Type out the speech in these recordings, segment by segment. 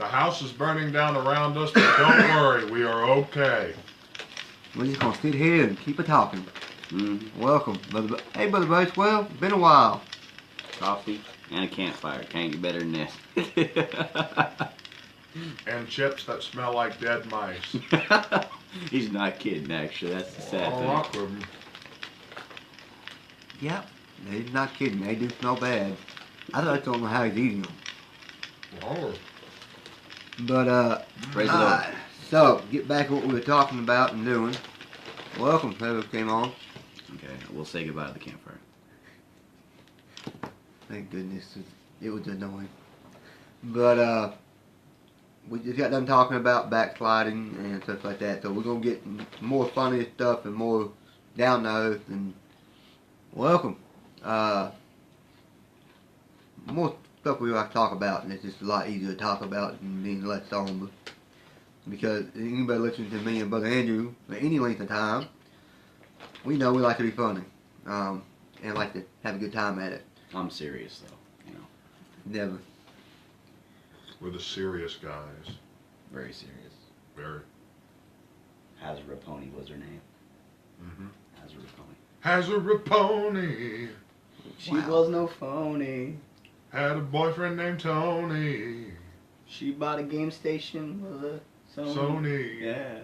The house is burning down around us, but don't worry, we are okay. We're just gonna sit here and keep it talking. Welcome, brother. Hey, Brother Bracewell. It's been a while. Coffee and a campfire. Can't get better than this. And chips that smell like dead mice. He's not kidding, actually. That's the sad thing. Awkward. Yep. He's not kidding. They do smell bad. I don't know how he's eating them. Oh. Praise the Lord. So, get back to what we were talking about and doing. Welcome, whoever came on. Okay, we'll say goodbye to the campfire. Thank goodness. It was annoying. But, we just got done talking about backsliding and stuff like that. So, we're going to get more funny stuff and more down to earth. And welcome. More stuff we like to talk about, and it's just a lot easier to talk about than being less somber. Because anybody listening to me and Brother Andrew for any length of time, we know we like to be funny, and like to have a good time at it. I'm serious, though, you know. Never. We're the serious guys. Very serious. Very. Hazard Raponi was her name. Mm-hmm. Hazard Raponi. Hazard Raponi. She was no phony. Had a boyfriend named Tony. She bought a game station with a Sony. Yeah.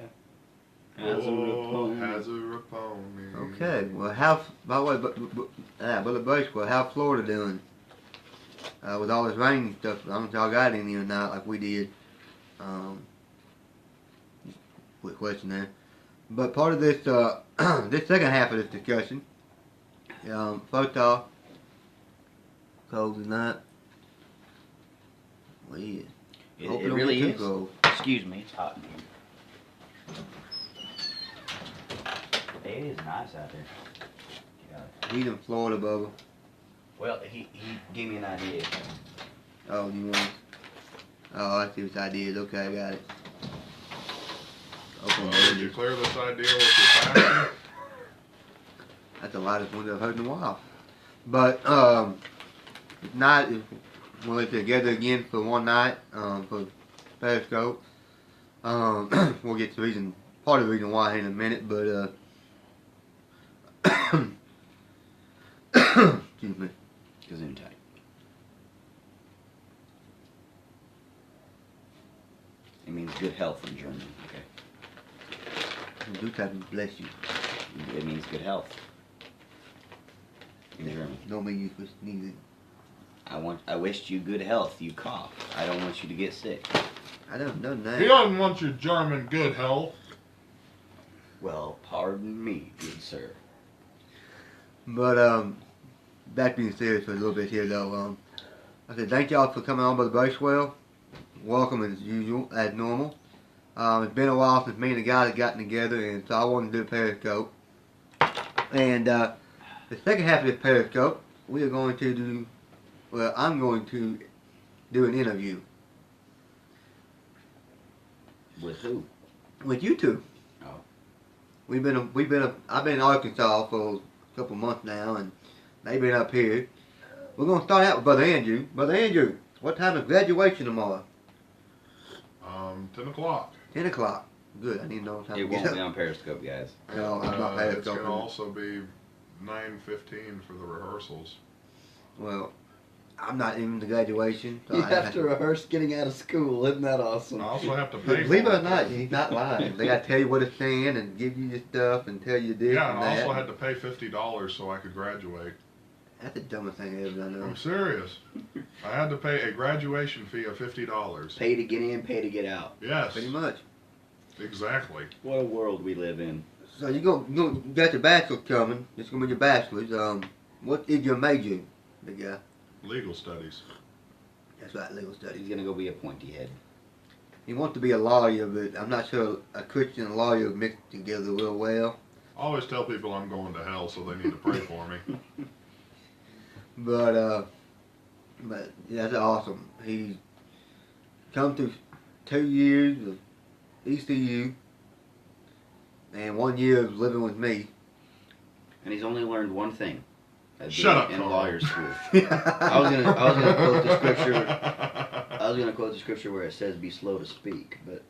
Hazard Raponi. Hazard Raponi. Okay, well, how, by the way, Brother Bracewell, how's Florida doing? With all this rain and stuff, I don't know if y'all got any or not like we did. Quick question there. But part of this, this second half of this discussion, first off, cold tonight. Well, yeah. It really is. Cold. Excuse me, it's hot in here. It is nice out there. He's in Florida, Bubba. Well, he gave me an idea. Oh, you want? Oh, I see what idea is. Okay, I got it. Well, did you clear this idea with your passion? That's the lightest one I've heard in a while. But night, when we're together again for one night for Periscope, we'll get to reason, part of the reason why in a minute, but excuse me. Gesundheit. It means good health in German, okay? Gesundheit, bless you. It means good health in German. Don't mean you supposed to need it. I wished you good health, you cough. I don't want you to get sick. I don't know that. He doesn't want your German good health. Well, pardon me, good sir. But back being serious for a little bit here though. I said thank y'all for coming on, Brother Bracewell. Welcome as usual, as normal. It's been a while since me and the guys have gotten together, and so I wanted to do a Periscope. And the second half of this Periscope, we are going to do, well, I'm going to do an interview. With who? With you two. Oh. I've been in Arkansas for a couple months now, and they've been up here. We're going to start out with Brother Andrew. Brother Andrew, what time is graduation tomorrow? 10 o'clock. 10 o'clock. Good, I need to know what time It to get won't up. be on Periscope, guys. No, I'm not It's Periscope. going to also be 9:15 for the rehearsals. Well, I'm not in the graduation. So You have to rehearse getting out of school. Isn't that awesome? I also have to pay for Believe it or it. not, he's not lying. They got to tell you what it's saying and give you your stuff and tell you this Yeah, and and I that. also had to pay $50 so I could graduate. That's the dumbest thing ever I know. I'm serious. I had to pay a graduation fee of $50. Pay to get in, pay to get out. Yes, Pretty much. exactly. What a world we live in. So you got your bachelor's coming. It's gonna be your bachelor's. What is your major, big guy? Legal studies. That's right, legal He's studies. gonna go be a pointy head. He wants to be a lawyer, but I'm not sure a Christian and a lawyer mixed together real well. I always tell people I'm going to hell, so they need to pray for me. But yeah, that's awesome. He's come through 2 years of ECU and 1 year of living with me. And he's only learned one thing. Shut up, in Carl. lawyer school. I was gonna quote the scripture. I was gonna quote the scripture where it says, "Be slow to speak," but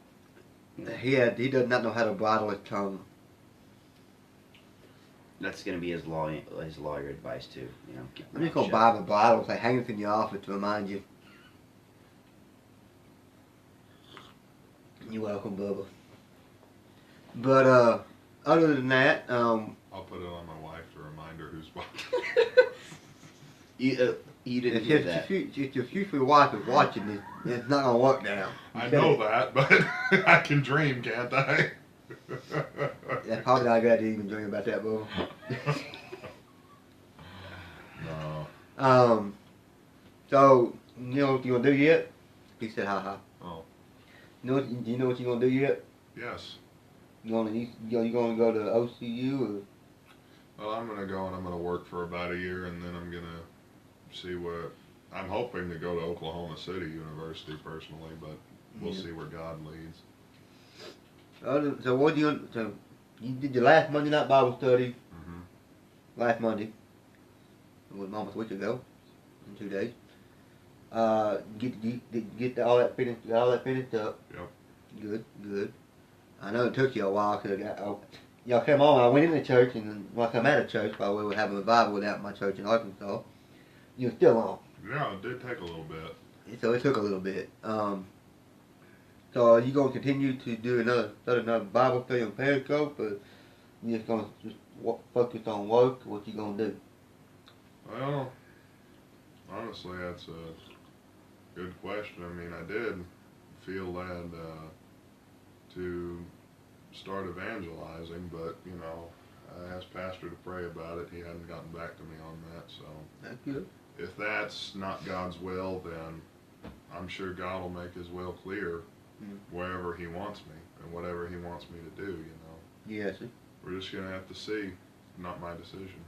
He does not know how to bridle his tongue. that's gonna be his lawyer advice too. You know, keep I'm your just gonna mouth buy shut. him a bridle, say hang it in your office to remind you. You're welcome, Bubba. But other than that, I'll put it on my wife to remind her who's watching. You didn't hear that. if your future wife is watching this, it's not gonna work now. I know that, but I can dream, can't I? That's probably not a good idea to even dream about that, Bubba. No. So you know what you gonna do yet? He said, "Ha ha." Oh. Do you know what you gonna do yet? Yes. You gonna go to OCU Well, I'm gonna go and I'm gonna work for about a year, and then I'm gonna see what. I'm hoping to go to Oklahoma City University personally, but we'll see where God leads. or so what do you? So you did your last Monday night Bible study last Monday. It was almost a week ago, in 2 days. Get all that finished. Got all that finished up. Yep. Good. I know it took you a while because y'all came on. I went into church, and then when I come out of church, while we were having a revival at my church in Arkansas, you were still on. Yeah, it did take a little bit. So it took a little bit. So are you gonna continue to do another Bible study on Periscope, or you just gonna focus on work? What you gonna do? Well, honestly, that's a good question. I mean, I did feel led to start evangelizing, but, you know, I asked Pastor to pray about it. He hadn't gotten back to me on that, so. That's good. If that's not God's will, then I'm sure God will make his will clear wherever he wants me and whatever he wants me to do, you know. Yes, sir. We're just going to have to see. Not my decision.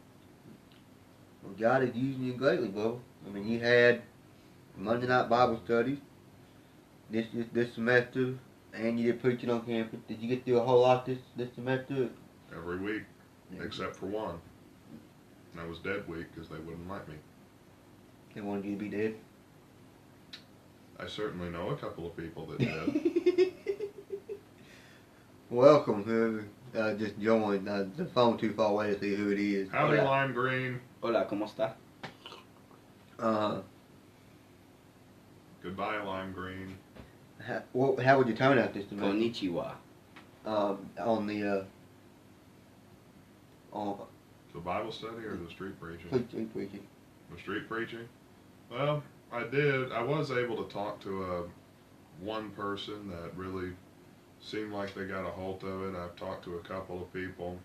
Well, God is using you greatly, bro. I mean, you had Monday night Bible studies this semester, and you did preaching on campus. Did you get through a whole lot this semester? Every week, except for one. And that was dead week because they wouldn't let me. They wanted you to be dead. I certainly know a couple of people that did. Welcome, whoever just joined. The phone too far away to see who it is. Howdy, Lime Green. Hola, ¿cómo está? Goodbye, Lime Green. How would you turn out this semester? Konnichiwa. On the on The Bible study or the street preaching? preaching. The street preaching? Well, I was able to talk to one person that really seemed like they got a hold of it. I've talked to a couple of people.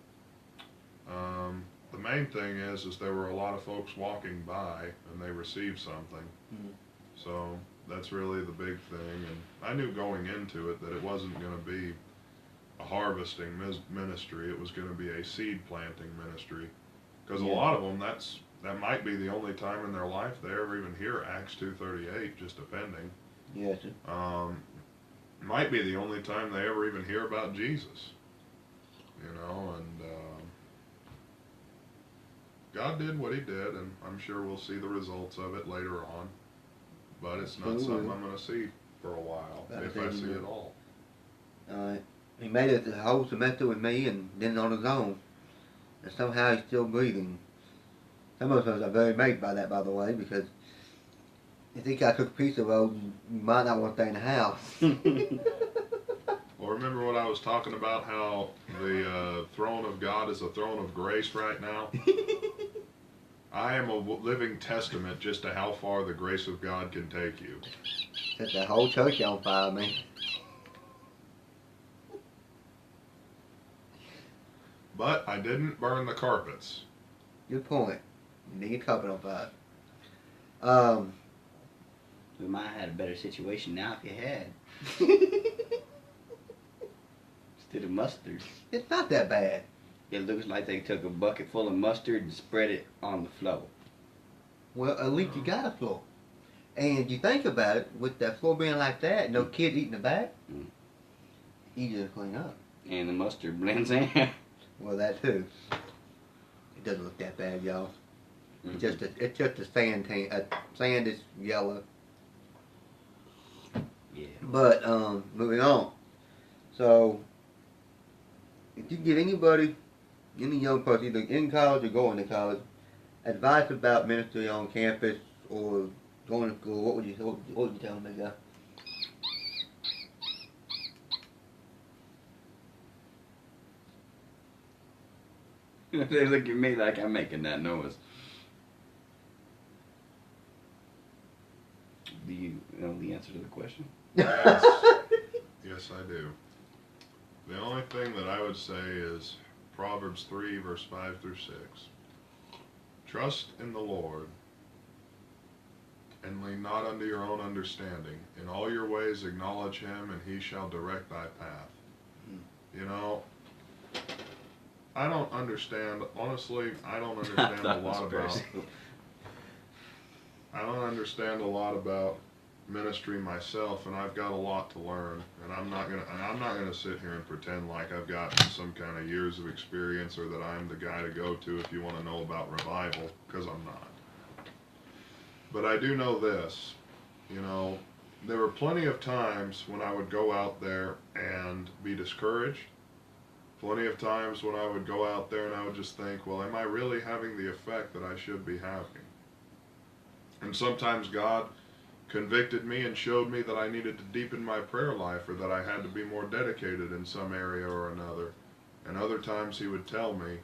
The main thing is there were a lot of folks walking by and they received something. So that's really the big thing. And I knew going into it that it wasn't going to be a harvesting ministry. It was going to be a seed planting ministry. Because a lot of them, that might be the only time in their life they ever even hear Acts 2:38, just depending. Yes, sir. Might be the only time they ever even hear about Jesus. You know, and God did what he did, and I'm sure we'll see the results of it later on. But it's not something I'm going to see for a while, if I see it all. He made it the whole semester with me and then on his own. And somehow he's still breathing. Some of us are very amazed by that, by the way, because you think I cook pizza rolls, you might not want to stay in the house. Well, remember what I was talking about, how the throne of God is a throne of grace right now? I am a living testament just to how far the grace of God can take you. Set the whole church on fire, man. But I didn't burn the carpets. Good point. You need your carpet on fire. We might have had a better situation now if you had. Instead of mustard. It's not that bad. It looks like they took a bucket full of mustard and spread it on the floor. Well, at least you got a floor. And you think about it, with that floor being like that, no kid eating the back, easy to clean up. And the mustard blends in. Well, that too. It doesn't look that bad, y'all. It's just a sand tan. Sand is yellow. Yeah. But moving on. So, if you give anybody, any young person, either in college or going to college, advice about ministry on campus or going to school, what would you tell them, guy? They look at me like I'm making that noise. Do you know the answer to the question? Yes. Yes, I do. The only thing that I would say is Proverbs 3, verse 5 through 6. Trust in the Lord and lean not unto your own understanding. In all your ways acknowledge him, and he shall direct thy path. You know, I don't understand, honestly, I don't understand a lot about, I don't understand a lot about ministry myself, and I've got a lot to learn, and I'm not gonna sit here and pretend like I've got some kind of years of experience or that I'm the guy to go to if you want to know about revival, because I'm not. But I do know this, you know, there were plenty of times when I would go out there and be discouraged. Plenty of times when I would go out there and I would just think, well, am I really having the effect that I should be having? And sometimes God convicted me and showed me that I needed to deepen my prayer life, or that I had to be more dedicated in some area or another. And other times he would tell me,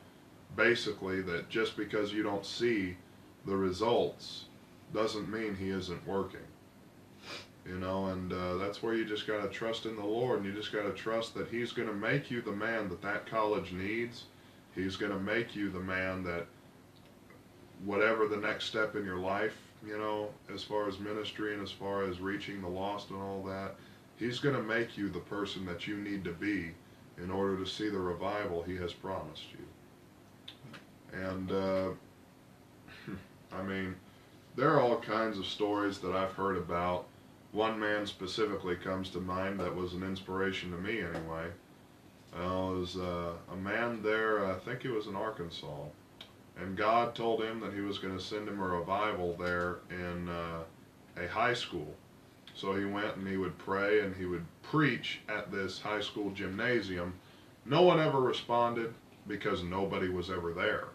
basically, that just because you don't see the results doesn't mean he isn't working. You know, and that's where you just got to trust in the Lord, and you just got to trust that he's going to make you the man that that college needs. He's going to make you the man that whatever the next step in your life, you know, as far as ministry and as far as reaching the lost and all that, he's going to make you the person that you need to be in order to see the revival he has promised you. And, I mean, there are all kinds of stories that I've heard about. One man specifically comes to mind that was an inspiration to me anyway. It was a man there, I think he was in Arkansas, and God told him that he was going to send him a revival there in a high school. So he went and he would pray and he would preach at this high school gymnasium. No one ever responded because nobody was ever there.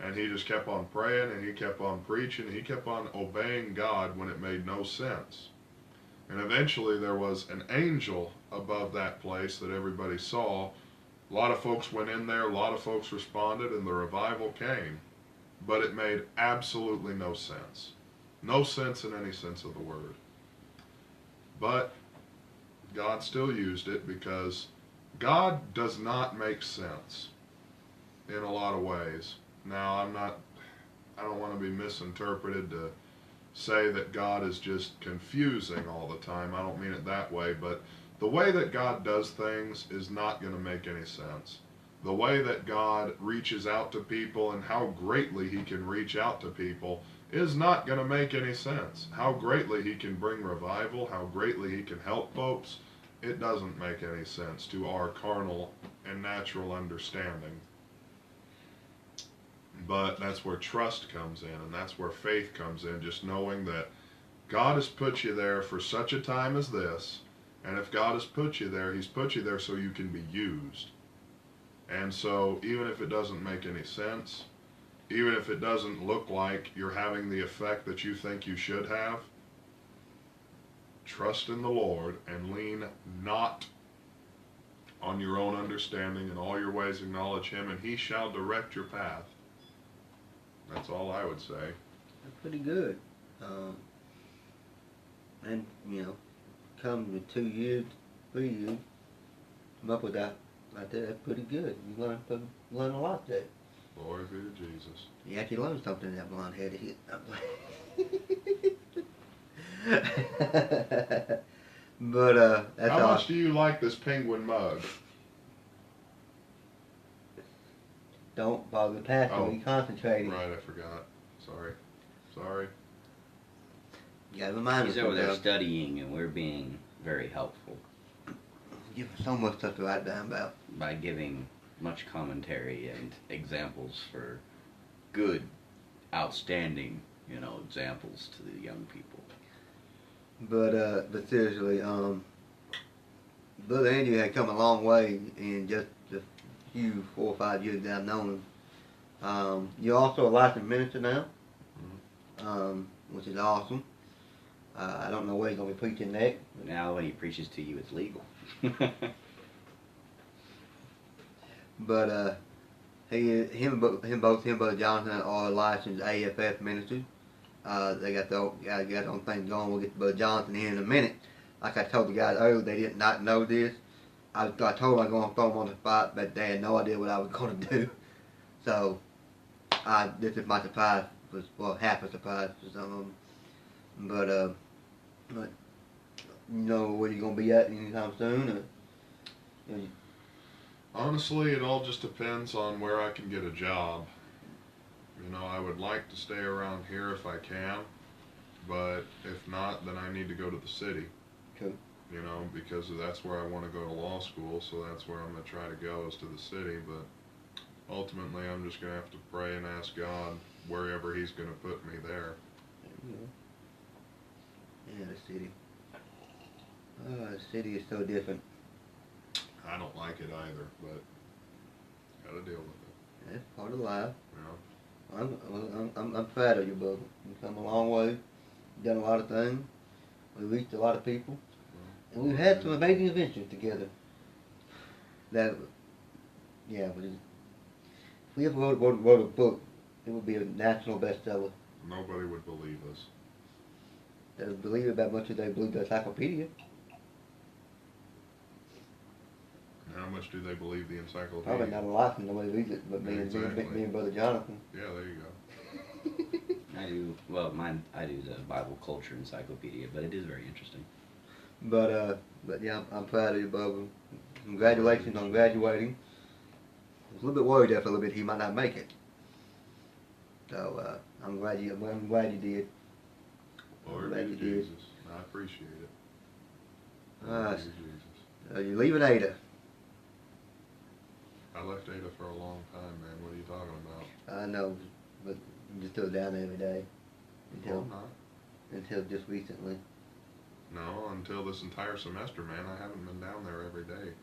And he just kept on praying, and he kept on preaching, and he kept on obeying God when it made no sense. And eventually there was an angel above that place that everybody saw. A lot of folks went in there, a lot of folks responded, and the revival came. But it made absolutely no sense. No sense in any sense of the word. But God still used it, because God does not make sense in a lot of ways. Now, I don't want to be misinterpreted to say that God is just confusing all the time. I don't mean it that way, but the way that God does things is not going to make any sense. The way that God reaches out to people and how greatly he can reach out to people is not going to make any sense. How greatly he can bring revival, how greatly he can help folks, it doesn't make any sense to our carnal and natural understanding. But that's where trust comes in, and that's where faith comes in, just knowing that God has put you there for such a time as this, and if God has put you there, he's put you there so you can be used. And so even if it doesn't make any sense, even if it doesn't look like you're having the effect that you think you should have, trust in the Lord and lean not on your own understanding. In all your ways acknowledge him, and he shall direct your path. That's all I would say. That's pretty good. And, you know, come with 2 years, 3 years, come up with that like that, that's pretty good. You learn a lot there. Glory be to Jesus. You actually learned something, that blonde-headed hit. But, that's How all. much do you like this penguin mug? Don't bother the pastor, Oh, be concentrating. Right, I forgot. Sorry. You gotta remind us. He's over there studying, and we're being very helpful Give us so much stuff to write down about. by giving much commentary and examples for good, outstanding, examples to the young people. But seriously, Brother Andrew had come a long way in just the few 4 or 5 years that I've known him. You're also a licensed minister now, which is awesome. I don't know where he's going to be preaching next. Now when he preaches to you, it's legal. But him and Brother Jonathan are licensed AFF ministers. They got their own thing going. We'll get to Brother Jonathan here in a minute. Like I told the guys earlier, they did not know this. I told them I was going to throw them on the spot, but they had no idea what I was going to do. So, this is my surprise. Well, half a surprise for some of them. But you know where you're going to be at anytime soon? Or, Honestly, it all just depends on where I can get a job. You know, I would like to stay around here if I can, but if not, then I need to go to the city. Cool. You know, because that's where I want to go to law school, so that's where I'm going to try to go, is to the city. But ultimately, I'm just going to have to pray and ask God wherever He's going to put me there. Yeah, the city. Oh, the city is so different. I don't like it either, but got to deal with it. That's part of life. You know? I'm proud of you, brother. You've come a long way. You've done a lot of things. We've reached a lot of people. And we've had some amazing adventures together. That, yeah, but if we ever wrote a book, it would be a national bestseller. Nobody would believe us. They would believe it about much as they believe the encyclopedia. And how much do they believe the encyclopedia? Probably not a lot from the way we read it, but Exactly. me and Brother Jonathan. Yeah, there you go. I do, well, I do the Bible Culture Encyclopedia, but it is very interesting. But yeah, I'm proud of you, Bubba. Congratulations on graduating. I was a little bit worried there for a little bit he might not make it. So I'm glad you did. Lord glad be you did. Jesus. I appreciate it. Ah, Lord be Jesus. You're leaving Ada. I left Ada for a long time, man. What are you talking about? I know, but you're still down there every day No, I'm not. until just recently. No, until this entire semester, man. I haven't been down there every day.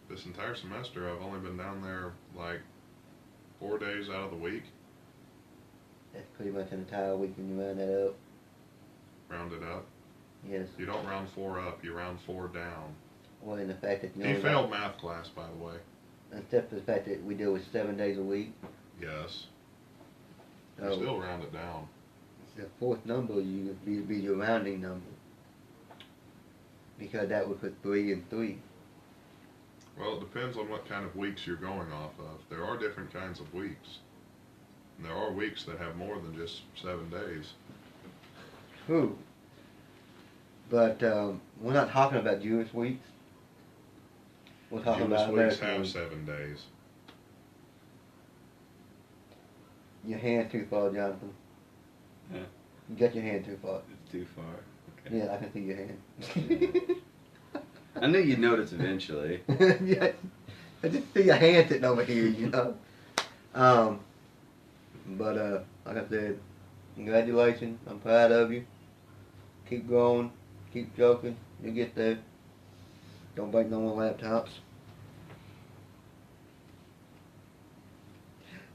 This entire semester, I've only been down there like 4 days out of the week. That's pretty much an entire week when you round that up. Round it up. Yes. You don't round 4 up, you round 4 down. Well, in the fact that you He only failed math class, by the way. except for the fact that we deal with 7 days a week. Yes. You So still round it down. the fourth number you be your rounding number, because that would put 3 and 3. Well, it depends on what kind of weeks you're going off of. There are different kinds of weeks. And there are weeks that have more than just 7 days. True. But we're not talking about Jewish weeks. We're talking Jewish about weeks American have weeks. 7 days. Your hand too far, Jonathan. Huh? You got your hand too far. It's too far. Okay. Yeah, I can see your hand. I knew you'd notice eventually. Yeah, I just see your hand sitting over here, you know. But like I said, congratulations. I'm proud of you. Keep growing. Keep joking. You'll get there. Don't break no more laptops.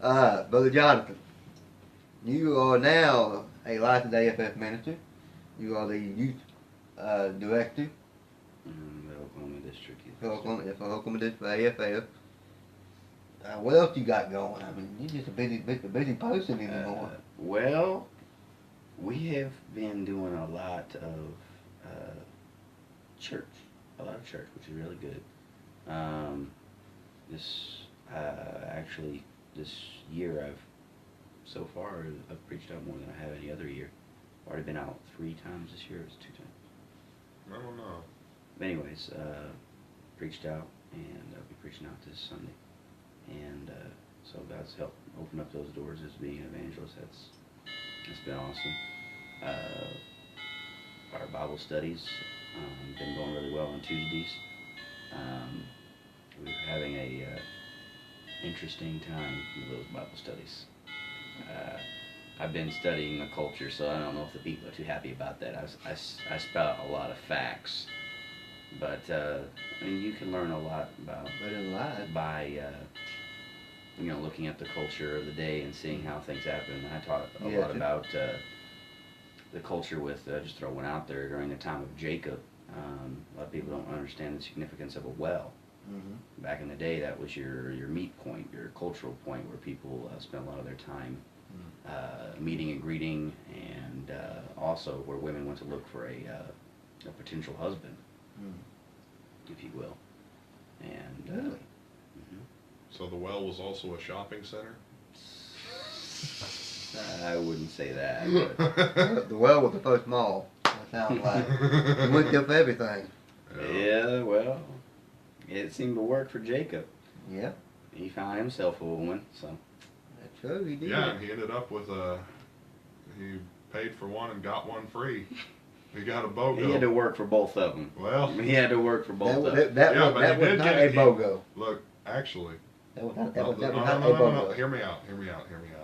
Brother Jonathan, you are now a licensed AFF minister. You are the youth director The Oklahoma District. for Oklahoma District for AFF. What else you got going? I mean, you're just a busy person anymore. Well, we have been doing a lot of church, which is really good. This year so far I've preached out more than I have any other year. I've already been out 3 times this year. It's 2 times. I don't know. But anyways, preached out, and I'll be preaching out this Sunday. And so God's helped open up those doors as being an evangelist. That's been awesome. Our Bible studies been going really well on Tuesdays. We're having a interesting time with those Bible studies. I've been studying the culture, so I don't know if the people are too happy about that. I spout a lot of facts, but I mean, you can learn a lot about Better than lies. by looking at the culture of the day and seeing how things happen. I taught a Yeah, lot too. about the culture with just throw one out there during the time of Jacob. A lot of people don't understand the significance of a well. Mm-hmm. Back in the day, that was your meet point, your cultural point, where people spent a lot of their time meeting and greeting, and also where women went to look for a potential husband, if you will. And Really? mhm. So the well was also a shopping center? I wouldn't say that, but The well was the first mall. That sounds like you went there for everything. yeah, well, it seemed to work for Jacob. Yeah, He found himself a woman, so that's true. He did. Yeah, and he ended up with he paid for one and got one free. He got a BOGO. he had to work for both of them. Well, He had to work for both That of was, them. that Yeah, was, but that he was did not get a he- BOGO. look, actually, That was not, no, that no, was no, not no, a no, no. BOGO. Hear me out.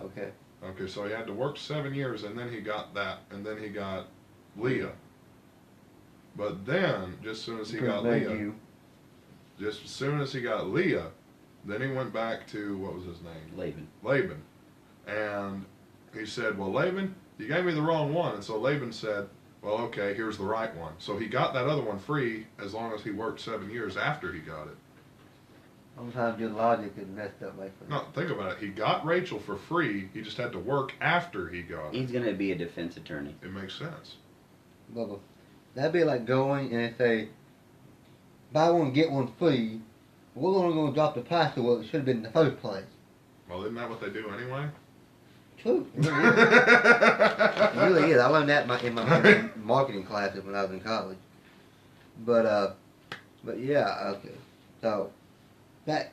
Okay. Okay, so he had to work 7 years, and then he got that, and then he got Leah. But then, just as soon as he got Thank Leah, you. just as soon as he got Leah, then he went back to, what was his name? Laban. Laban. And he said, well, Laban, you gave me the wrong one. And so Laban said, well, okay, here's the right one. So he got that other one free as long as he worked 7 years after he got it. Sometimes your logic is messed up like that. No, think about it. He got Rachel for free. He just had to work after he got it. He's going to be a defense attorney. It makes sense. Bubba. That'd be like going and say, buy one, get one free. We're only going to drop the price to what it should have been in the first place. Well, isn't that what they do anyway? True. It really is. It really is. I learned that in my marketing classes when I was in college. But yeah, okay. So, that's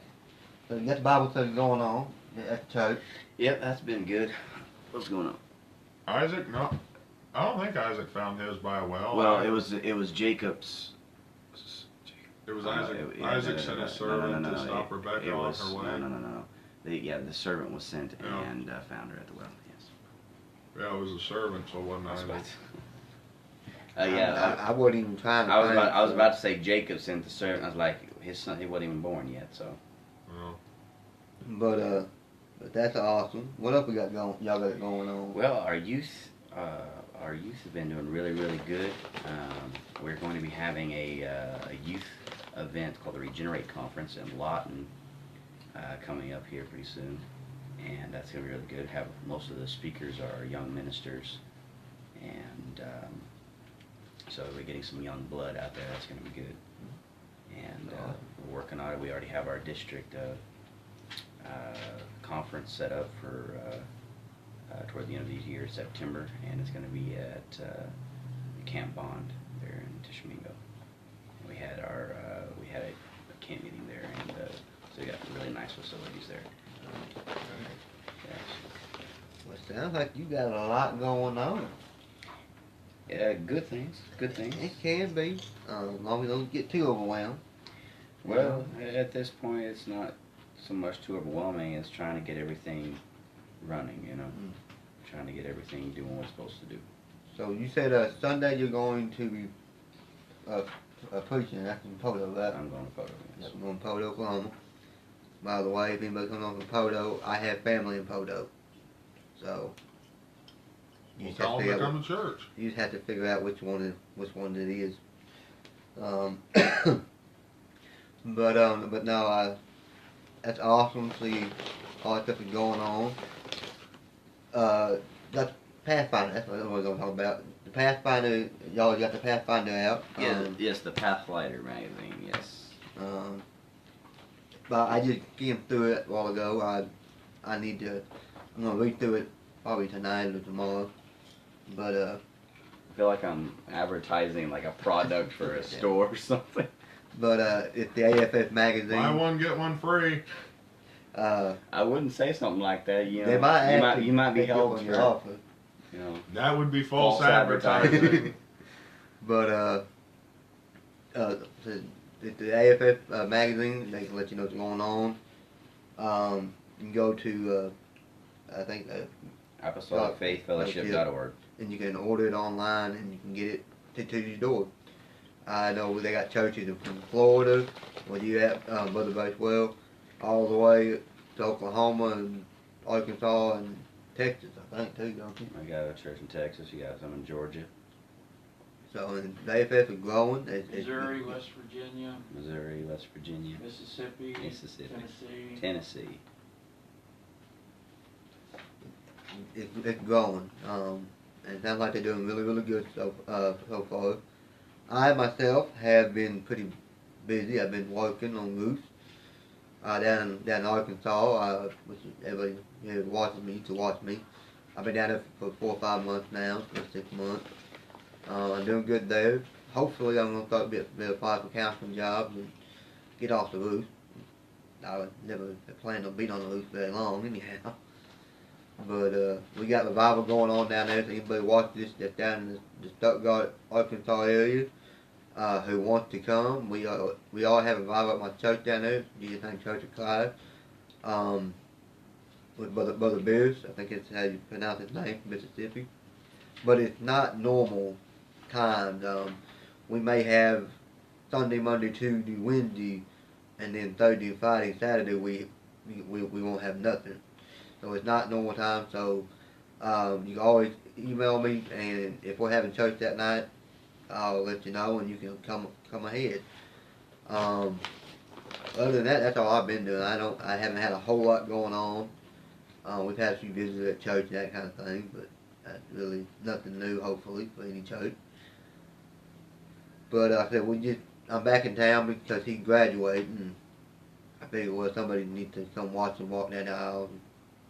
Bible study going on at the church. Yep, that's been good. What's going on? Isaac? No. I don't think Isaac found his by a well. Well, it was Jacob's. It was Oh, no, Isaac. it- Isaac no, sent no, his no, no, servant no, to no, stop Rebecca it on was, her way. No. The servant was sent Yeah. and found her at the well. Yes. Yeah, it was a servant, so it wasn't That's Isaac. right. Yeah, I wasn't even trying to I was find about it, I was so- about to say Jacob sent the servant. I was like, his son, he wasn't even born yet, so. Oh. But that's awesome. What else we got going? Y'all got going on? Well, our youth have been doing really, really good. We're going to be having a youth event called the Regenerate Conference in Lawton coming up here pretty soon, and that's going to be really good. Have most of the speakers are young ministers, and so we're getting some young blood out there. That's going to be good. And we're working on it. We already have our district conference set up for toward the end of the year, September, and it's going to be at Camp Bond there in Tishomingo. We had a camp meeting there, and so we got really nice facilities there. Yes. Well, it sounds like you got a lot going on. Yeah, good things. Good things. It can be, as long as you don't get too overwhelmed. Well, at this point, it's not so much too overwhelming. It's trying to get everything running, trying to get everything doing what it's supposed to do. So you said Sunday you're going to be preaching. That's in Poto, right? I'm going to photo. That's Yes. in Poto, Oklahoma. By the way, if anybody comes on from Poto, I have family in Poto. So Well, tell them to come to church. you just have to figure out which one it is. But no, that's awesome. See all that stuff is going on. That's Pathfinder. That's what we're going to talk about. The Pathfinder. Y'all got the Pathfinder out. Yes, the Pathlighter magazine. Yes. But I just skimmed through it a while ago. I'm gonna read through it probably tonight or tomorrow. But I feel like I'm advertising like a product for a store or something. It's the AFF magazine. Buy one, get one free. I wouldn't say something like that. They might you might be take it held on your for offer. That would be false False advertising. advertising. But the AFF magazine, they can let you know what's going on. You can go to I think ApostolicFaithFellowship.org. And you can order it online and you can get it to your door. I know they got churches from Florida, where you at, Brother Basewell, all the way to Oklahoma and Arkansas and Texas, I think, too, don't you? I got a church in Texas. You got some in Georgia. So, and the AFF is growing. Missouri, West Virginia, Missouri, West Virginia, Mississippi, Tennessee. Tennessee. It's growing. And it sounds like they're doing really, really good so far. I myself have been pretty busy. I've been working on roofs down in Arkansas, which everybody here watches me to watch me. I've been down there for 4 or 5 months now, for 6 months. I'm doing good there. Hopefully, I'm going to start to apply for counseling jobs and get off the roof. I would never planned on being on the roof very long, anyhow. But we got revival going on down there. So anybody watching this that's down in the Stuttgart, Arkansas area who wants to come, we all have a revival at my church down there, Jesus Name Church of Christ. With Brother Beers, I think it's how you pronounce his name, from Mississippi. But it's not normal times. We may have Sunday, Monday, Tuesday, Wednesday, and then Thursday, Friday, Saturday we won't have nothing. So it's not normal time. So you can always email me, and if we're having church that night, I'll let you know, and you can come ahead. Other than that, that's all I've been doing. I haven't had a whole lot going on. We've had a few visitors at church and that kind of thing, but that's really nothing new, hopefully, for any church. But I said, I'm back in town because he's graduating, and I figured, well, somebody needs to come watch him walk down the aisle and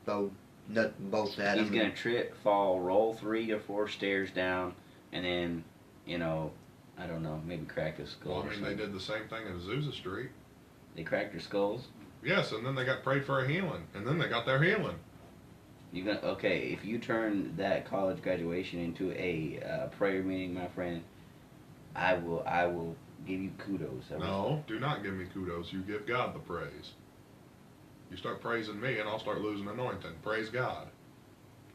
throw nuts and bolts at him. He's going to trip, fall, roll 3 or 4 stairs down, and then, I don't know, maybe crack his skull. Well, I mean, they did the same thing in Azusa Street. They cracked their skulls? Yes, and then they got prayed for a healing, and then they got their healing. Okay, if you turn that college graduation into a prayer meeting, my friend, I will give you kudos. No, do not give me kudos. You give God the praise. You start praising me, and I'll start losing anointing. Praise God.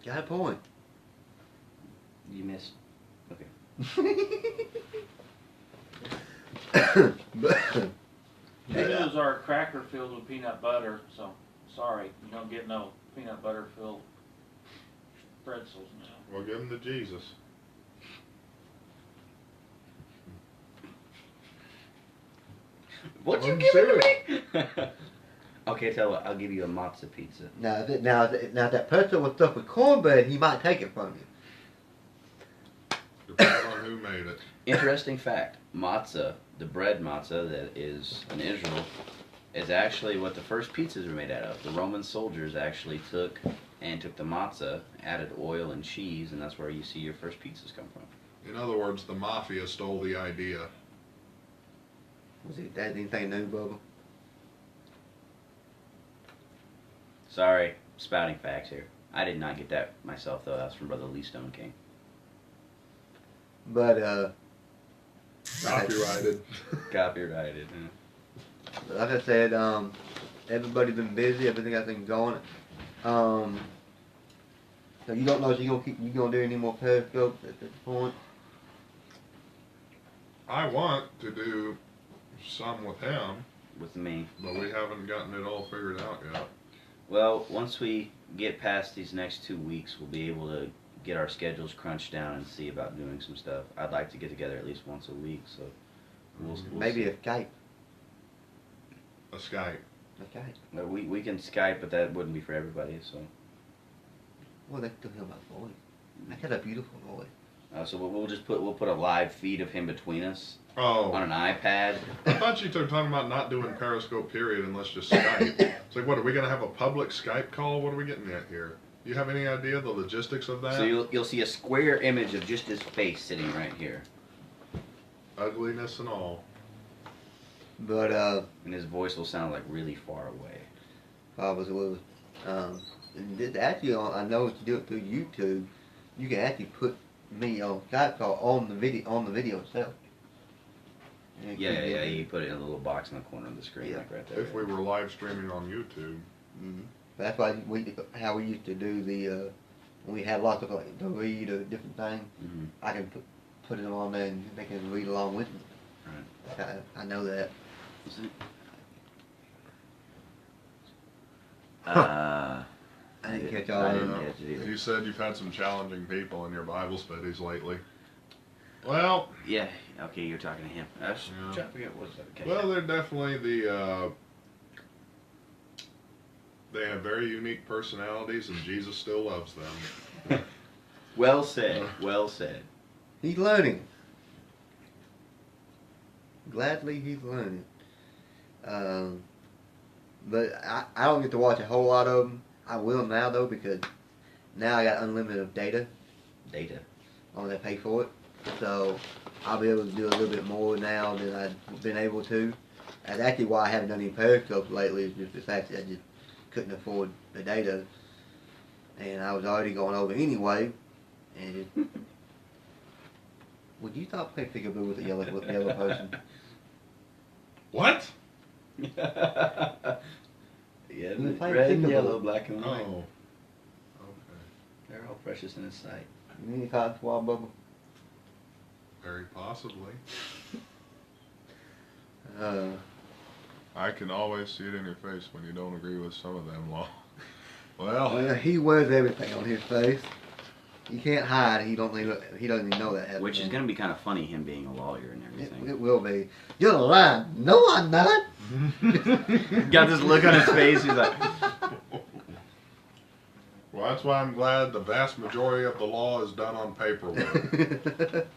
Got a point. You missed. Okay. Potatoes are cracker filled with peanut butter, so sorry, you don't get no peanut butter filled pretzels now. Well, give them to Jesus. What you I'm giving to me? Okay, tell you what, I'll give you a matzo pizza. Now that pretzel was stuffed with cornbread, he might take it from you. Depending on who made it. Interesting fact, matzah, the bread matzah that is in Israel, is actually what the first pizzas were made out of. The Roman soldiers actually took the matzah, added oil and cheese, and that's where you see your first pizzas come from. In other words, the mafia stole the idea. Was it that anything new, Bubba? Sorry, spouting facts here. I did not get that myself, though. That's from Brother Lee Stone King. But Copyrighted. Copyrighted. like I said, everybody's been busy. Everything has been going. So you don't know if you gonna do any more periscopes at this point? I want to do some with him, With me. but we haven't gotten it all figured out yet. Well, once we get past these next 2 weeks, we'll be able to get our schedules crunched down and see about doing some stuff. I'd like to get together at least once a week, so we'll Maybe see. a Skype. A Skype. Okay. We can Skype, but that wouldn't be for everybody, so. Well, they still hear my voice. I got a beautiful voice. So we'll put a live feed of him between us Oh, on an iPad. I thought you were talking about not doing Periscope period and let's just Skype. It's like, what, are we going to have a public Skype call? What are we getting at here? You have any idea the logistics of that? So you'll see a square image of just his face sitting right here, Ugliness and all. But and his voice will sound like really far away. probably will. And actually, I know if you do it through YouTube, you can actually put me on Skype call on the video itself. Yeah. You put it in a little box in the corner of the screen, Yeah. like right there. If we were live streaming on YouTube. Mm-hmm. That's why how we used to do when we have lots of like to read or different things, Mm-hmm. I can put it on there and they can read along with me. Right. I know that. Was it? Uh, I didn't catch all I of didn't it. catch it either. You said you've had some challenging people in your Bible studies lately. Well, Yeah. Okay, you're talking to him. I was Yeah. trying to figure out what's that. Okay. well, they're definitely they have very unique personalities, and Jesus still loves them. Well said. Well said. He's learning. Gladly, he's learning. But I don't get to watch a whole lot of them. I will now though because now I got unlimited data. Data. I don't have to pay for it, so I'll be able to do a little bit more now than I've been able to. That's actually why I haven't done any Periscope lately. Is just the fact that I just couldn't afford the data, and I was already going over anyway. And it, would you stop playing peekaboo with the yellow person? What? Yeah, You play red and peekaboo. yellow, black and white. Oh. Okay. They're all precious in His sight. You need a cotton swab bubble? Very possibly. Uh, I can always see it in your face when you don't agree with some of them law. Well, well, he wears everything on his face. He can't hide. He doesn't even know that. Which is going to be kind of funny, him being a lawyer and everything. It will be. You're lying. No, I'm not. Got this look on his face. He's like, well, that's why I'm glad the vast majority of the law is done on paperwork.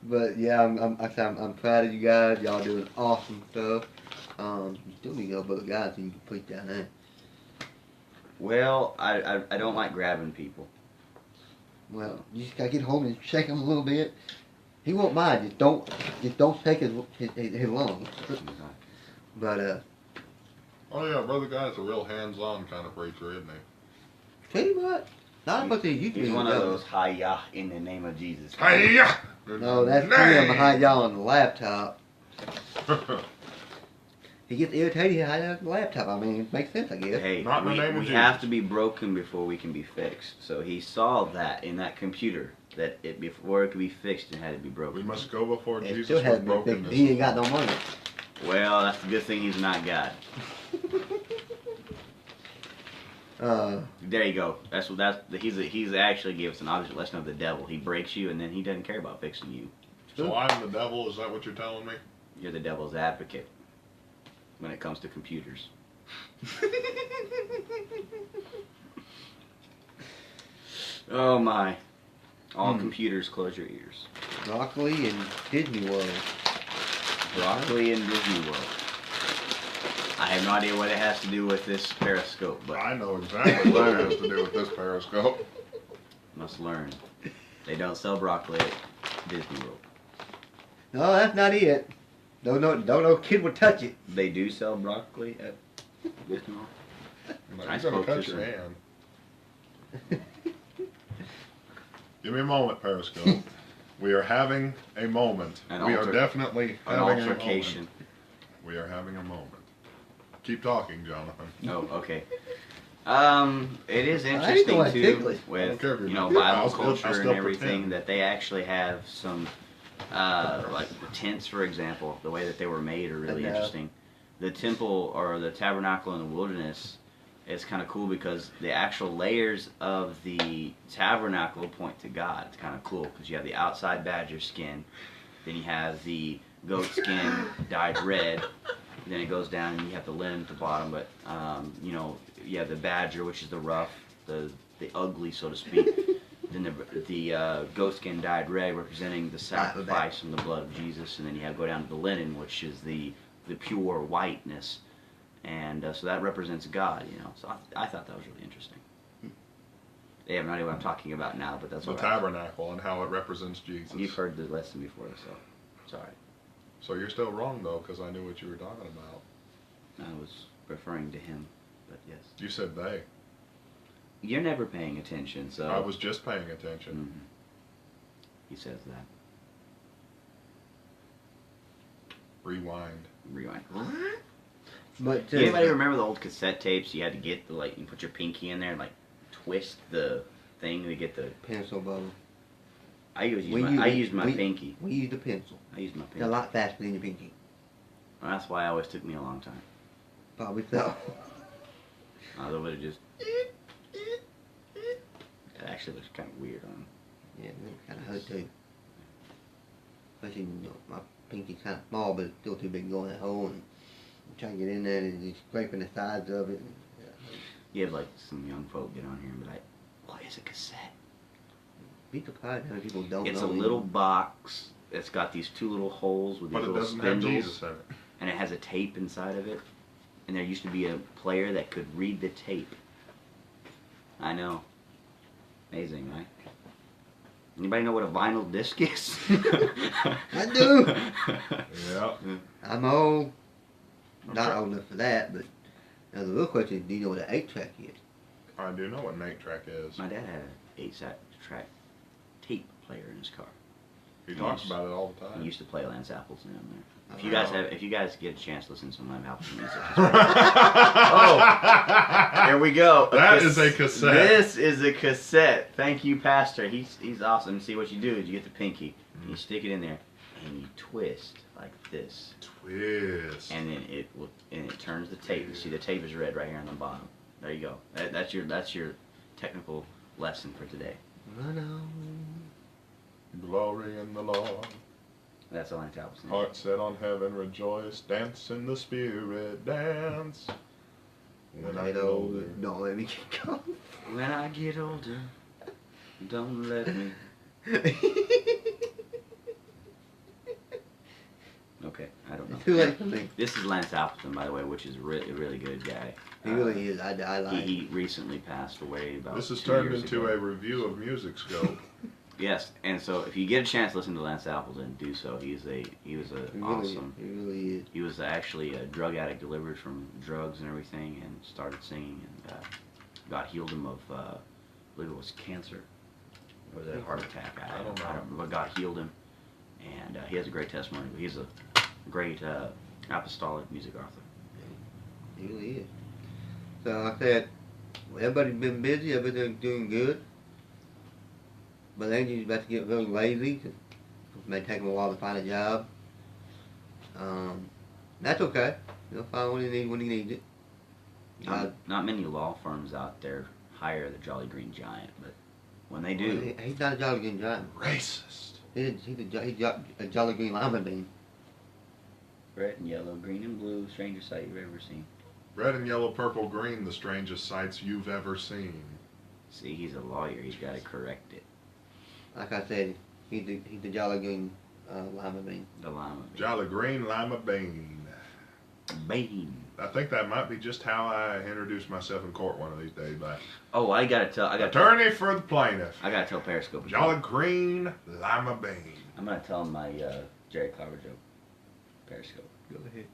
But yeah, I'm proud of you guys. Y'all doing awesome stuff. You still need to go other guys so you can preach down there. well, I don't like grabbing people. Well, you just gotta get home and shake him a little bit. He won't mind. Just don't shake his lungs. But Oh yeah, Brother Guy's a real hands-on kind of preacher, isn't he? pretty much. Not much as you He's do. one of those hi-yah in the name of Jesus. Hiya! No, that's him behind y'all on the laptop. He gets irritated behind the laptop. I mean, it makes sense, I guess. Hey, Not in the name of we Jesus. have to be broken before we can be fixed. So he saw that in that computer, that it before it could be fixed, it had to be We broken. must go before It Jesus still for has been fixed. brokenness. He ain't got no money. Well, that's a good thing he's not God. There you go. He's actually gave us an object lesson of the devil. He breaks you, and then he doesn't care about fixing you. So I'm the devil, is that what you're telling me? You're the devil's advocate when it comes to computers. Oh my! All computers, close your ears. Broccoli and Disney World. Broccoli and Disney World. I have no idea what it has to do with this Periscope, but I know exactly what it has to do with this Periscope. must learn. They don't sell broccoli at Disney World. No, that's not it. Don't no kid would touch it. They do sell broccoli at Disney World. You're I gonna spoke cut to your some. hand. Give me a moment, Periscope. We are having a moment. An We are alter- definitely An having a altercation. moment. We are having a moment. Keep talking, Jonathan. Oh, okay. It is I ain't interesting gonna too tickle it. I with don't care if you're Bible not. I'll culture still and everything pretend. that they actually have some like the tents, for example, the way that they were made are really And, interesting. The temple or the tabernacle in the wilderness is kind of cool because the actual layers of the tabernacle point to God. It's kind of cool because you have the outside badger skin, then you have the goat skin dyed red. Then it goes down and you have the linen at the bottom, but you have the badger, which is the rough, the ugly, so to speak. Then the goat skin dyed red, representing the sacrifice and the blood of Jesus, and then you have go down to the linen, which is the pure whiteness, and so that represents God. So I thought that was really interesting. They have no idea what I'm talking about now, but that's The what tabernacle and how it represents Jesus. you've heard the lesson before, so sorry. So you're still wrong, though, because I knew what you were talking about. I was referring to him, but yes. You said they. You're never paying attention, so... I was just paying attention. Mhm. He says that. Rewind. Rewind. But Anybody remember the old cassette tapes? You had to get you put your pinky in there and twist the thing to get the. Pencil bow. I use We my use- I use my we- pinky. We use the pencil. I use my It's a pinky. lot faster than your pinky. Well, that's why it always took me a long time. Probably so. I would have just. It actually looks kind of weird on. Yeah, it kind of hurt too. Especially, you know, my pinky's kind of small, but it's still too big to go in that hole and try to get in there and just scraping the sides of it. And, You have like some young folk get on here and be like, "What is a cassette?" be surprised how many people don't It's know. a little box. It's got these two little holes with these But it little doesn't have spindles, Jesus in it. and it has a tape inside of it. And there used to be a player that could read the tape. I know. Amazing, right? Anybody know what a vinyl disc is? I do. Yeah. I'm old. I'm Not try- old enough for that, but now the real question is, do you know what an 8-track is? I do know what an 8-track is. My dad had an 8-track tape player in his car. He talks Yes. about it all the He time. used to play Lance Appleton in there. If you Wow. guys get a chance to listen to some Lance Appleton music, Oh, there we go. That is a cassette. This is a cassette. Thank you, Pastor. He's awesome. See what you do is you get the pinky, and you stick it in there, and you twist like this, Twist. and then it turns the tape. You see the tape is red right here on the bottom. There you go. That's your technical lesson for today. Run on. Glory in the Lord. That's a Lance Appleton. Heart set on heaven, rejoice. Dance in the spirit, dance. When I Get get older, older. don't let me get going. When I get older, don't let me. Okay, I don't know. It's too late for me. This is Lance Appleton, by the way, which is a really good guy. He really is. I like He recently passed away about This has 2 turned years into ago. a review of Music Scope. Yes, and so if you get a chance to listen to Lance Appleton, do so. He was He awesome. really is. He was actually a drug addict, delivered from drugs and everything, and started singing, and God healed him of, I believe it was cancer, or was it a heart attack? I don't know. But God healed him, and he has a great testimony. He's a great apostolic music author. He really is. So like I said, everybody's been busy. Everything's doing good. But Angie's about to get really lazy. It may take him a while to find a job. That's okay. He'll find what he needs it. Not many law firms out there hire the Jolly Green Giant, but when they Well, do, he's not a Jolly Green Giant. Racist. He's a Jolly Green Lima Bean. red and yellow, green and blue, strangest sight you've ever seen. Red and yellow, purple, green, the strangest sights you've ever seen. See, he's a lawyer. He's got to correct it. Like I said, he's the Jolly Green Lima Bean. The lima Jolly Green Lima Bean. bean. I think that might be just how I introduce myself in court one of these days. Like, Oh, I gotta tell attorney for the plaintiff. Periscope. Jolly Green Lima Bean. I'm gonna tell him my Jerry Clower joke. Periscope. Go ahead.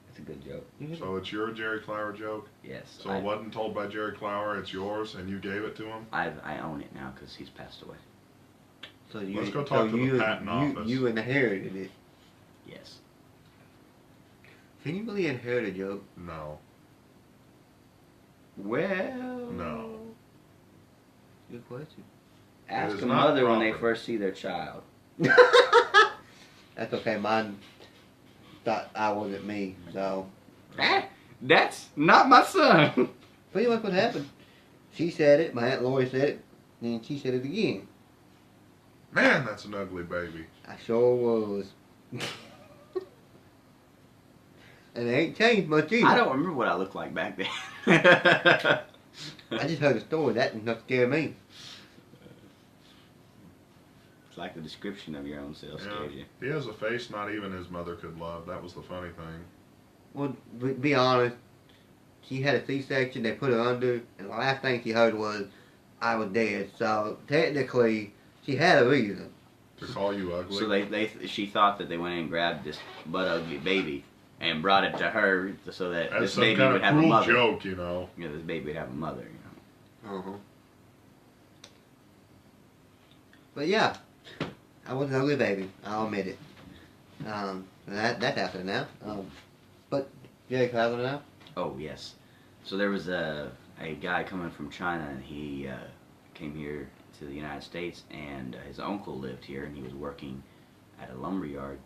It's a good joke. So it's your Jerry Clower joke? Yes. So it wasn't told by Jerry Clower, it's yours, and you gave it to him? I own it now because he's passed away. So you, Let's go talk to the patent office. You inherited it. Yes. Can you really inherit a joke? No. Well. No. Good question. Ask is a not mother when they proper. first see their child. That's okay. Mine thought I wasn't me, so That's not my son. pretty much what happened. She said it. My Aunt Lori said it, and she said it again. Man, that's an ugly baby. I sure was. And it ain't changed much either. I don't remember what I looked like back then. I just heard a story. That did not scare me. It's like the description of your own self Yeah. scares you. He has a face not even his mother could love. That was the funny thing. Well, be honest. She had a C-section. They put her under, and the last thing she heard was, "I was dead." So technically, she had a reason. To call you ugly. So she thought that they went in and grabbed this butt ugly baby and brought it to her so that That's this some baby kind would of have a cruel mother. joke, you know. You know, this baby would have a mother. You know. But yeah, I was an ugly baby. I'll admit it. That's happening now. But Jerry Clower now. Oh yes. So there was a a guy coming from China, and he came here to the United States, and his uncle lived here, and he was working at a lumber yard,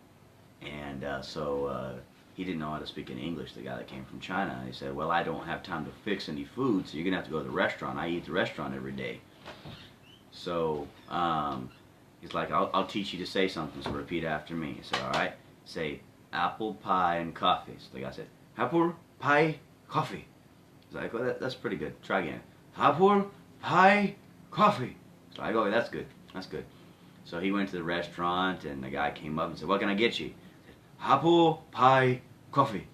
and so he didn't know how to speak any English, the guy that came from China. And he said, well, I don't have time to fix any food, so you're going to have to go to the restaurant. I eat at the restaurant every day. So he's like, I'll teach you to say something, so repeat after me. He said, all right, say apple pie and coffee. So the guy said, apple pie coffee. He's like, well, that's pretty good. Try again. Apple pie coffee. So I go, that's good. That's good. So he went to the restaurant, and the guy came up and said, what can I get you? He said, apple pie coffee.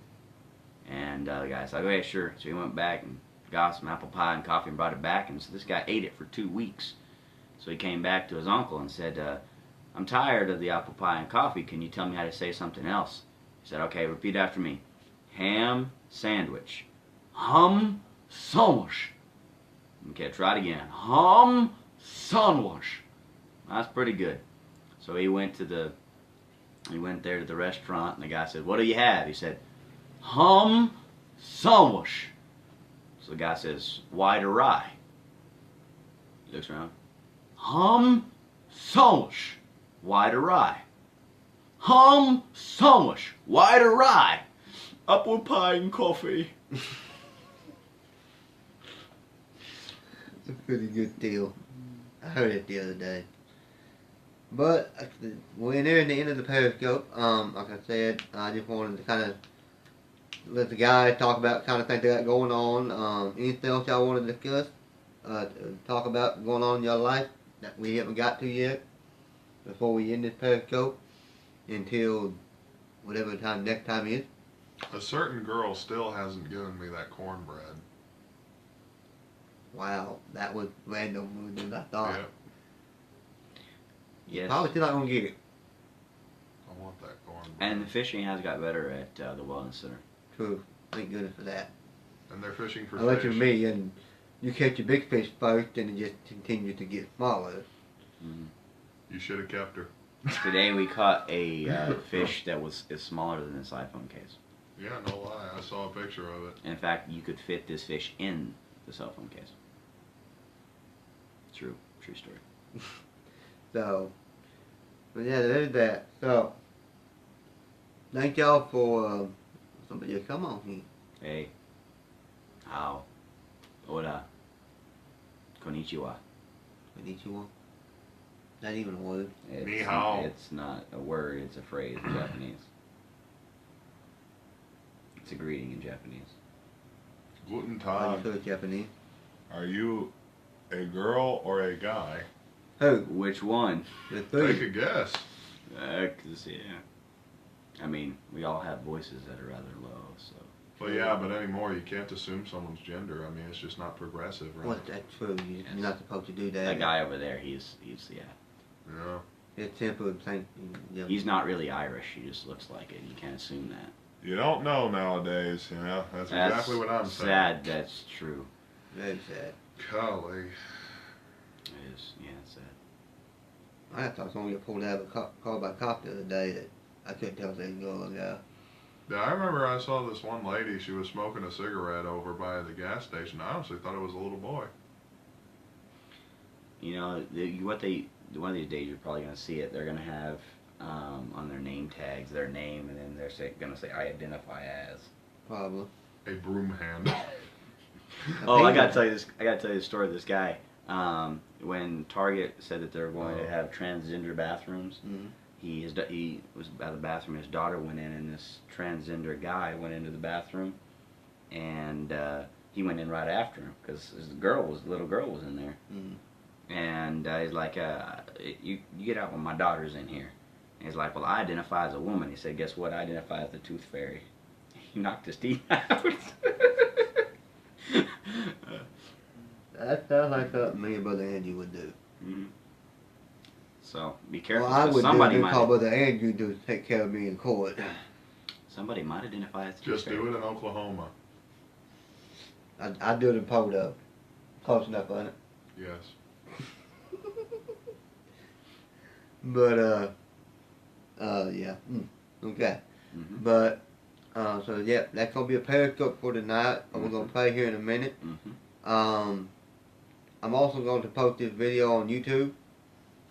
And the guy said, okay, sure. So he went back and got some apple pie and coffee and brought it back. And so this guy ate it for 2 weeks. So he came back to his uncle and said, I'm tired of the apple pie and coffee. Can you tell me how to say something else? He said, okay, repeat after me. Ham sandwich. Hum sandwich. Okay, try it again. Hum sandwich. That's pretty good. So he went there to the restaurant, and the guy said, what do you have? He said, hum sandwich. So the guy says, white or rye? He looks around. Hum sandwich. White or rye? Hum sandwich. White or rye? Apple pie and coffee. It's a pretty good deal. I heard it the other day. But we're nearing the end of the Periscope. Like I said, I just wanted to kind of let the guys talk about kind of things they got going on. Anything else y'all want to discuss? Talk about going on in your life that we haven't got to yet before we end this Periscope until whatever the next time is. A certain girl still hasn't given me that cornbread. Wow, that was random than I thought. Yep, Yes. Probably still not gonna get it. I want that cornbread. And the fishing has got better at the Wellness Center. True. Thank goodness for that. And they're fishing for Unless fish. you're me and you catch your big fish first and it just continues to get smaller. Mm-hmm. You should have kept her. Today we caught a fish that is smaller than this iPhone case. Yeah, no lie. I saw a picture of it. In fact, you could fit this fish in the cell phone case. True story. So, but yeah, there's that. So, thank y'all for somebody to come on here. Hey. How? Hola. Konnichiwa. Konnichiwa. Not even a word. Ni hao. It's not a word, it's a phrase in Japanese. It's a greeting in Japanese. Guten Are you Tag. sure it's Japanese? Are you a girl or a guy? Who? Which one? The Take three. a guess. 'Cause, yeah. I mean, we all have voices that are rather low, so. Well, yeah, but anymore, you can't assume someone's gender. I mean, it's just not progressive, right? What's that true? You're not supposed to do that. That guy over there, he's yeah. Yeah. It's simple and plain. Yeah. He's not really Irish, he just looks like it. You can't assume that. You don't know nowadays, you know? That's exactly what I'm saying. Sad, that's true. Very sad. Golly. It is, yeah, it's sad. I thought someone got pulled out of a car by a cop the other day that I couldn't tell if they was a girl or a guy. Yeah, I remember I saw this one lady, she was smoking a cigarette over by the gas station. I honestly thought it was a little boy. You know, one of these days you're probably going to see it. They're going to have on their name tags their name, and then they're going to say, I identify as. Probably. A broom hand. Oh, I got to tell you this. I got to tell you the story of this guy. When Target said that they were going to have transgender bathrooms, Mm-hmm. he was at the bathroom. His daughter went in, and this transgender guy went into the bathroom, and he went in right after him because his little girl was in there, Mm-hmm. and he's like, "You get out when my daughter's in here." And he's like, "Well, I identify as a woman." He said, "Guess what? I identify as the tooth fairy." He knocked his teeth out. That sounds like something me and Brother Andrew would do. Mm-hmm. So be careful. Well, I 'cause would somebody do might call Brother Andrew to take care of me in court. somebody might identify as the Just tooth do fairy. it in Oklahoma. I'd do it in Podo. Close enough on it. Yes. But, yeah. Okay. Mm-hmm. But, so yeah, that's going to be a Periscope for tonight. We're going to play here in a minute. Mm-hmm. I'm also going to post this video on YouTube.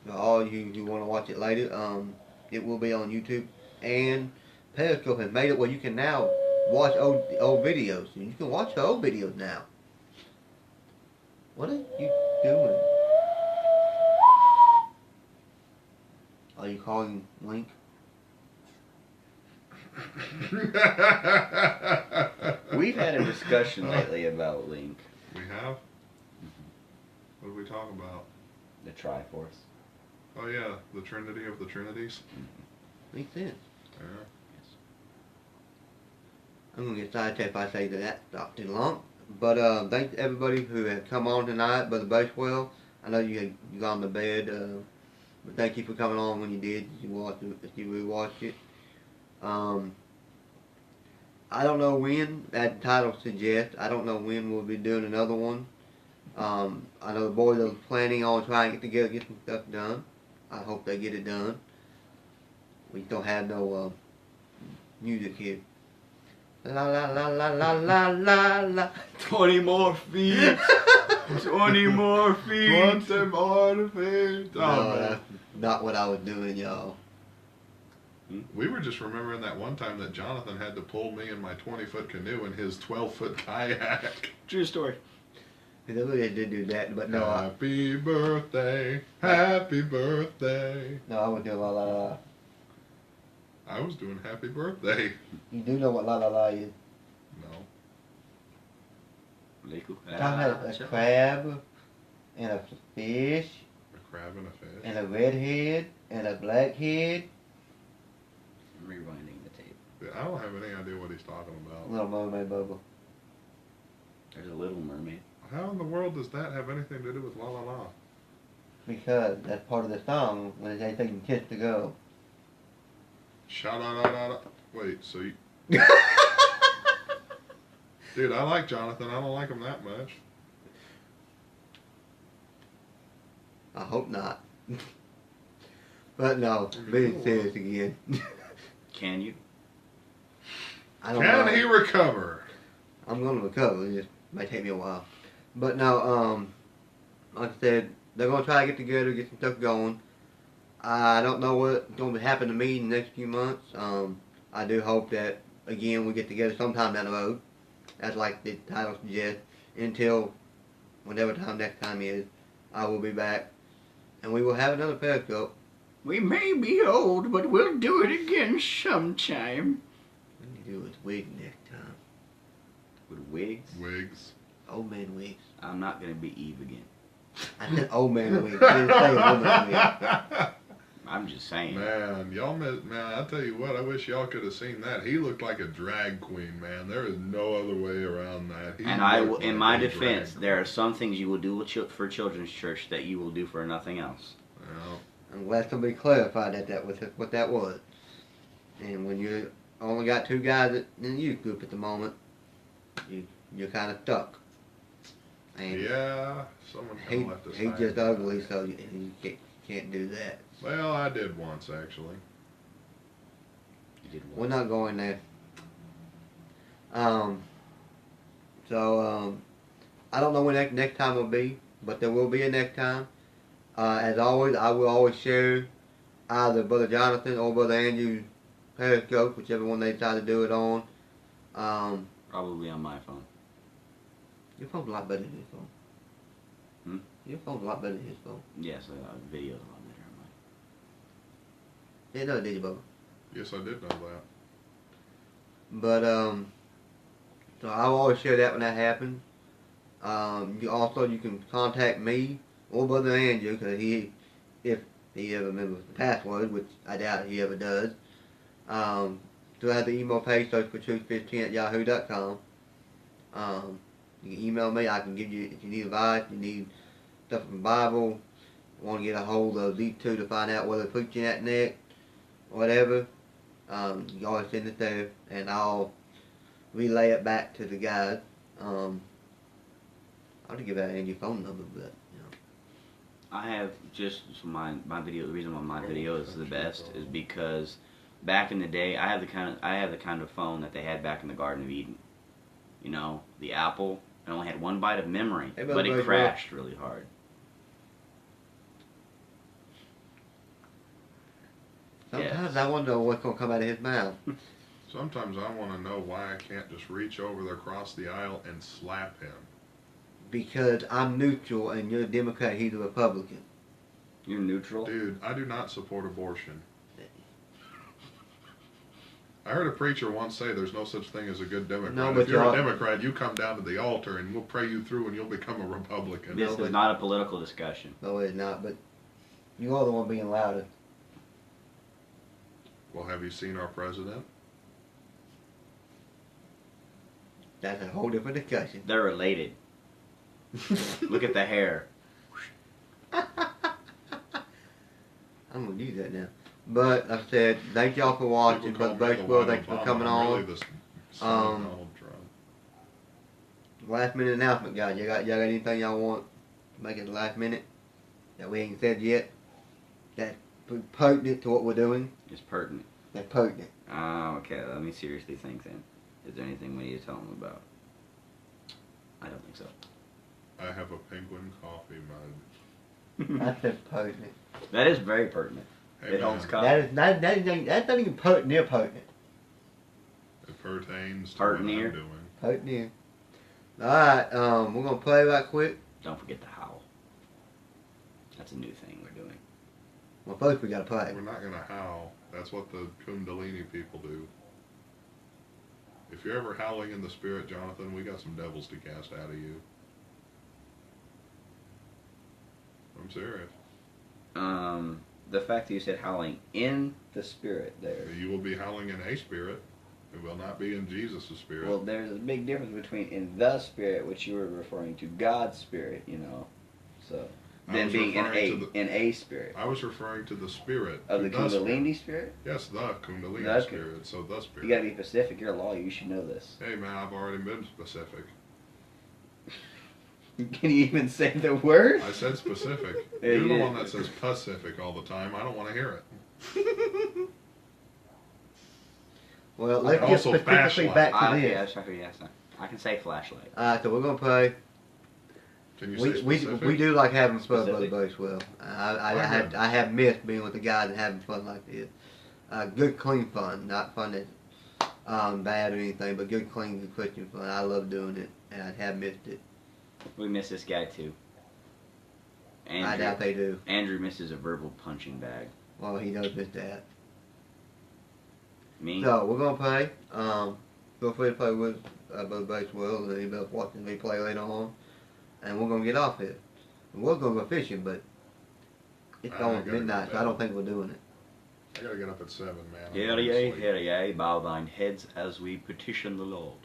For all you who want to watch it later, it will be on YouTube. And Periscope has made it where you can now watch old videos. You can watch the old videos now. What are you doing? Are you calling Link? We've had a discussion lately about Link, We have? What did we talk about? the Triforce. Oh yeah, the Trinity of the Trinities. Makes sense. Yeah. I'm gonna get sidetracked if I say that stop too long. But thanks to everybody who has come on tonight, Brother Basewell. I know you had gone to bed, but thank you for coming on when you did. If you rewatched it. I don't know when, that title suggests, I don't know when we'll be doing another one. I know the boys are planning on trying to get together, get some stuff done. I hope they get it done. We don't have no music here. La la la la la la la la. 20 more feet. 20 more feet. 20 more feet. Oh, No, man. that's not what I was doing, y'all. We were just remembering that one time that Jonathan had to pull me in my 20-foot canoe in his 12-foot kayak. True story. I really did do that, but no, Happy birthday, happy birthday. no, I was doing la la la. I was doing happy birthday. You do know what la la la is? No. Legal. I had a crab, and a fish, A crab and a fish. and a redhead, and a blackhead. I'm rewinding the tape. I don't have any idea what he's talking about. Little mermaid bubble. There's a Little Mermaid. How in the world does that have anything to do with La La La? Because that's part of the song when they take Kiss to Go. Sha-da-da-da-da. Wait, so you... Dude, I like Jonathan. I don't like him that much. I hope not. But no, being serious again. Can you? I don't know. Can he recover? I'm gonna recover. It just might take me a while. But no, like I said, they're gonna try to get together, get some stuff going. I don't know what's gonna happen to me in the next few months. I do hope that again we get together sometime down the road. That's like the title suggests. Until whatever time next time is, I will be back, and we will have another Periscope. We may be old, but we'll do it again sometime. We need to do it with wigs next time. With wigs? Wigs. Old man wigs. I'm not gonna be Eve again. I said old man wigs. I didn't say woman wig. I'm just saying. Man, I tell you what, I wish y'all could have seen that. He looked like a drag queen, man. There is no other way around that. He And I will, looked in like my a defense, drag there are some things you will do for children's church that you will do for nothing else. queen. Well, I'm glad somebody clarified that was what that was. And when you only got two guys in the youth group at the moment, you're kind of stuck. And yeah, someone kind of left us he's hanging. just ugly, so you can't do that. Well, I did once, actually. You did We're what? not going there. I don't know when next time will be, but there will be a next time. As always, I will always share either Brother Jonathan or Brother Andrew's Periscope, whichever one they decide to do it on. Probably on my phone. Your phone's a lot better than his phone. Hmm? Your phone's a lot better than his phone. Yes, video's a lot better on mine. Didn't know, did you, Bubba? Yes, I did know that. But, so I'll always share that when that happens. You can contact me or Brother Andrew, because if he ever remembers the password, which I doubt he ever does. So I have the email page, search for truth15@yahoo.com. You can email me. I can give you, if you need advice, you need stuff from the Bible, want to get a hold of these two to find out where they're preaching at next, whatever, you can always send it there, and I'll relay it back to the guys. I'll give out Andy's phone number, but, I have just my video. The reason why my video is the best is because back in the day, I have the kind of phone that they had back in the Garden of Eden. You know, the Apple It only had one bite of memory, Hey, but it Bud, crashed really hard. Sometimes Yes. I wonder what's gonna come out of his mouth. Sometimes I want to know why I can't just reach over there across the aisle and slap him. Because I'm neutral and you're a Democrat, he's a Republican. You're neutral. Dude, I do not support abortion. I heard a preacher once say there's no such thing as a good Democrat. No, but if you're y'all- a Democrat, you come down to the altar and we'll pray you through and you'll become a Republican. This No, is but- not a political discussion. No, it's not, but you are the one being louder. Well, have you seen our president? That's a whole different discussion. They're related. Look at the hair. I'm gonna use that now. But like I said, thank y'all for watching. People For the call me baseball, White thanks for Obama. coming I'm on. really the son of Donald Trump. Last minute announcement, guys. Y'all got anything y'all want to make it the last minute that we ain't said yet? That's pertinent to what we're doing. It's pertinent. That's pertinent. Oh, okay. Let me seriously think then. Is there anything we need to tell them about? I don't think so. I have a penguin coffee mug. That's just pertinent. That is very pertinent. Hey, It holds man, coffee. That's not even pertinent. Near pertinent. it pertains to Pertinent. what I'm doing. Pertinent. All right. We're gonna play right quick. Don't forget to howl. That's a new thing we're doing. Well, first we gotta play. We're not going to howl. That's what the Kundalini people do. If you're ever howling in the spirit, Jonathan, we got some devils to cast out of you. I'm serious. The fact that you said howling in the spirit there. You will be howling in a spirit. It will not be in Jesus' spirit. Well, there's a big difference between in the spirit, which you were referring to, God's spirit, you know. So, I then was being referring in a spirit. I was referring to the spirit. Of the to spirit. Kundalini spirit? Yes, the Kundalini Okay. spirit. So the spirit. You gotta be specific. You're a lawyer. You should know this. Hey man, I've already been specific. Can you even say the word? I said specific. Yeah, You're you the did. one that says Pacific all the time. I don't want to hear it. Well, let's get Also, specifically flashlight. back to Okay, this. yes, I can say flashlight. Alright, so we're gonna play. Can you say We specific? do like having fun, Brother Specific. Bracewell. I Okay. have missed being with the guys and having fun like this. Good, clean fun, not fun that's bad or anything, but good, clean, good Christian fun. I love doing it, and I have missed it. We miss this guy too. I doubt they do. Andrew misses a verbal punching bag. Well, he does miss that. Me? So we're gonna play. Feel free to play with Brother Bracewell and anybody else watching me play later on, and we're gonna get off here. And we're gonna go fishing, but it's I almost gotta go midnight, to so I bed. don't think we're doing it. I gotta get up at 7, man. I'm Hear going to ye, sleep. hear ye, bow thine heads as we petition the Lord.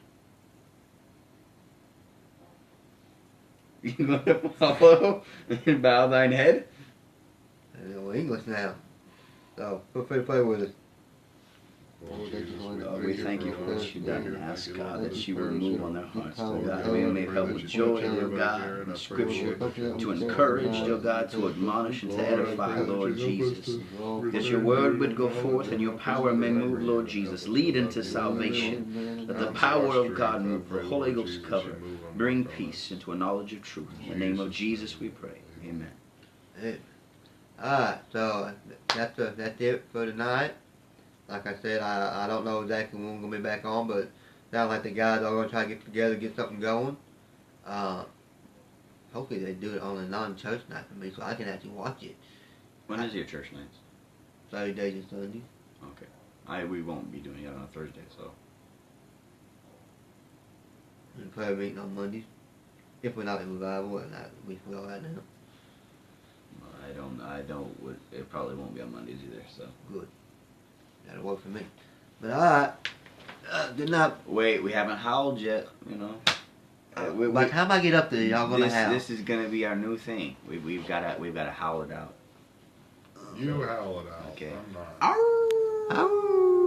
You gonna follow and bow thine head? And we're English now. So feel free to play with us. Lord Jesus, Lord, we thank you for all what this. you've We done do and thank ask you, God Lord, that for you the will prayers move that on their have hearts, Lord Lord God. God. We I may pray help that with you joy, touch Lord everybody God, here, and and I pray, scripture, Lord, that to you encourage, will Lord God, to admonish and to Lord, I edify, pray that Lord you help us Jesus. to That your word would go forth and your power may move, Lord Jesus. Lead into salvation. Let the power of God move, the Holy Ghost cover. Bring peace into a knowledge of truth. In the name of Jesus we pray. Amen. Alright, so that's it for tonight. Like I said, I don't know exactly when we're gonna be back on, but sounds like the guys are gonna try to get together, get something going. Hopefully they do it on a non-church night for me, so I can actually watch it When is your church nights? Saturdays and Sundays. Okay. We won't be doing it on a Thursday, so. And prayer meeting on Mondays. If we're not in revival, we're not. We will right now. It probably won't be on Mondays either, so. Good. That'll work for me. But alright. Good night. Wait, we haven't howled yet, you know. By the time I get up there, y'all gonna have. This is gonna be our new thing. We've gotta howl it out. You howl it out. Okay. I'm not. Ow! Ow!